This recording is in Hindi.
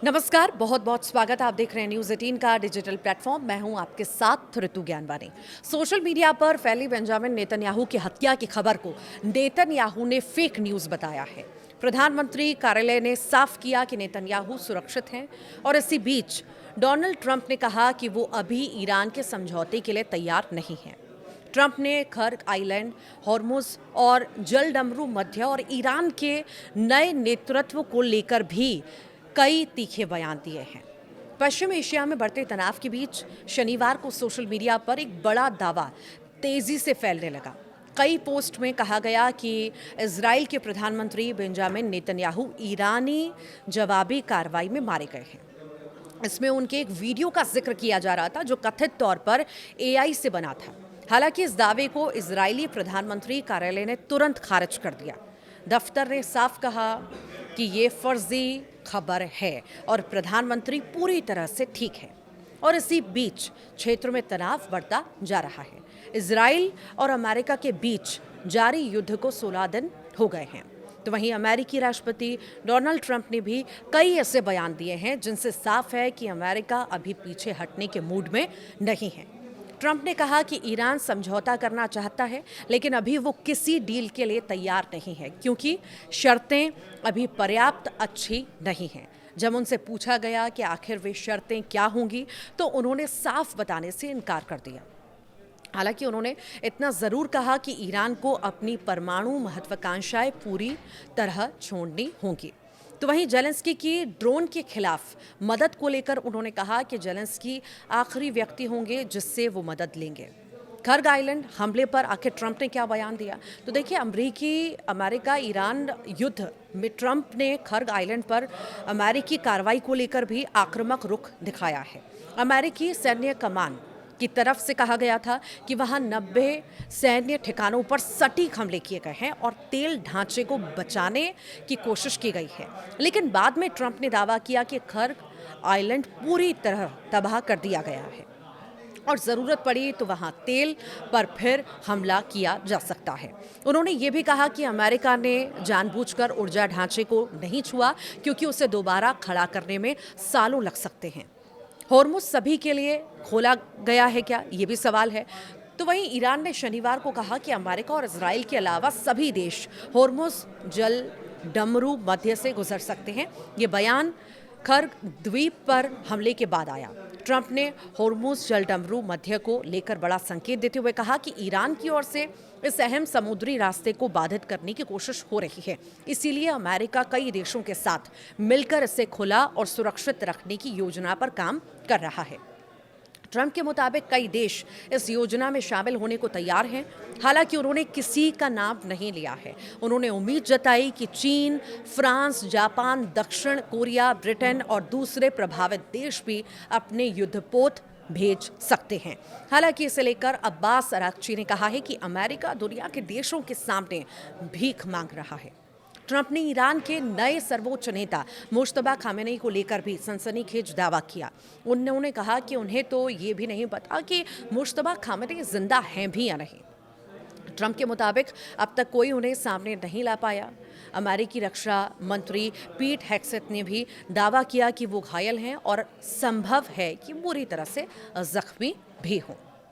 नमस्कार, बहुत बहुत स्वागत है। आप देख रहे हैं न्यूज़ 18 का डिजिटल प्लेटफॉर्म। मैं हूं आपके साथ ऋतु ज्ञानवानी। सोशल मीडिया पर फैली बेंजामिन नेतन्याहू की हत्या की खबर को नेतन्याहू ने फेक न्यूज़ बताया है। प्रधानमंत्री कार्यालय ने साफ किया कि नेतन्याहू सुरक्षित हैं और इसी बीच डोनाल्ड ट्रंप ने कहा कि वो अभी ईरान के समझौते के लिए तैयार नहीं हैं। ट्रंप ने खर्ग आइलैंड, हॉर्मुज और जलडमरू मध्य और ईरान के नए नेतृत्व को लेकर भी कई तीखे बयान दिए हैं। पश्चिम एशिया में बढ़ते तनाव के बीच शनिवार को सोशल मीडिया पर एक बड़ा दावा तेजी से फैलने लगा। कई पोस्ट में कहा गया कि इजराइल के प्रधानमंत्री बेंजामिन नेतन्याहू ईरानी जवाबी कार्रवाई में मारे गए हैं। इसमें उनके एक वीडियो का जिक्र किया जा रहा था जो कथित तौर पर एआई से बना था। हालांकि इस दावे को इजरायली प्रधानमंत्री कार्यालय ने तुरंत खारिज कर दिया। दफ्तर ने साफ कहा कि ये फर्जी खबर है और प्रधानमंत्री पूरी तरह से ठीक है। और इसी बीच क्षेत्र में तनाव बढ़ता जा रहा है। इजराइल और अमेरिका के बीच जारी युद्ध को 16 दिन हो गए हैं। तो वहीं अमेरिकी राष्ट्रपति डोनाल्ड ट्रंप ने भी कई ऐसे बयान दिए हैं जिनसे साफ है कि अमेरिका अभी पीछे हटने के मूड में नहीं है। ट्रंप ने कहा कि ईरान समझौता करना चाहता है, लेकिन अभी वो किसी डील के लिए तैयार नहीं है क्योंकि शर्तें अभी पर्याप्त अच्छी नहीं हैं। जब उनसे पूछा गया कि आखिर वे शर्तें क्या होंगी, तो उन्होंने साफ बताने से इनकार कर दिया। हालांकि उन्होंने इतना ज़रूर कहा कि ईरान को अपनी परमाणु महत्वाकांक्षाएं पूरी तरह छोड़नी होंगी। तो वहीं जेलेंस्की की ड्रोन के खिलाफ मदद को लेकर उन्होंने कहा कि जेलेंस्की आखिरी व्यक्ति होंगे जिससे वो मदद लेंगे। खर्ग आइलैंड हमले पर आखिर ट्रंप ने क्या बयान दिया? तो देखिए, अमेरिका ईरान युद्ध में ट्रंप ने खर्ग आइलैंड पर अमेरिकी कार्रवाई को लेकर भी आक्रामक रुख दिखाया है। अमेरिकी सैन्य कमान की तरफ से कहा गया था कि वहां 90 सैन्य ठिकानों पर सटीक हमले किए गए हैं और तेल ढांचे को बचाने की कोशिश की गई है। लेकिन बाद में ट्रंप ने दावा किया कि खर्ग आइलैंड पूरी तरह तबाह कर दिया गया है और ज़रूरत पड़ी तो वहां तेल पर फिर हमला किया जा सकता है। उन्होंने ये भी कहा कि अमेरिका ने जानबूझकर ऊर्जा ढांचे को नहीं छुआ क्योंकि उसे दोबारा खड़ा करने में सालों लग सकते हैं। हॉर्मुज सभी के लिए खोला गया है क्या, ये भी सवाल है। तो वहीं ईरान ने शनिवार को कहा कि अमेरिका और इजराइल के अलावा सभी देश हॉर्मुज जल डमरू मध्य से गुजर सकते हैं। ये बयान खर्ग द्वीप पर हमले के बाद आया। ट्रंप ने हॉर्मुज जल डमरू मध्य को लेकर बड़ा संकेत देते हुए कहा कि ईरान की ओर से इस अहम समुद्री रास्ते को बाधित करने की कोशिश हो रही है। इसीलिए अमेरिका कई देशों के साथ मिलकर इसे खुला और सुरक्षित रखने की योजना पर काम कर रहा है। ट्रंप के मुताबिक कई देश इस योजना में शामिल होने को तैयार हैं। हालांकि उन्होंने किसी का नाम नहीं लिया है। उन्होंने उम्मीद जताई कि चीन, फ्रांस, जापान, दक्षिण कोरिया, ब्रिटेन और दूसरे प्रभावित देश भी अपने युद्धपोत भेज सकते हैं। हालांकि इसे लेकर अब्बास अरागची ने कहा है कि अमेरिका दुनिया के देशों के सामने भीख मांग रहा है। ट्रंप ने ईरान के नए सर्वोच्च नेता मुश्तबा खामेनेई को लेकर भी सनसनीखेज दावा किया। उन्होंने कहा कि उन्हें तो ये भी नहीं पता कि मुश्तबा खामेनेई जिंदा हैं भी या नहीं। ट्रंप के मुताबिक अब तक कोई उन्हें सामने नहीं ला पाया। अमेरिकी रक्षा मंत्री पीट हेग्सेथ ने भी दावा किया कि वो घायल हैं और संभव है कि बुरी तरह से जख्मी भी हों।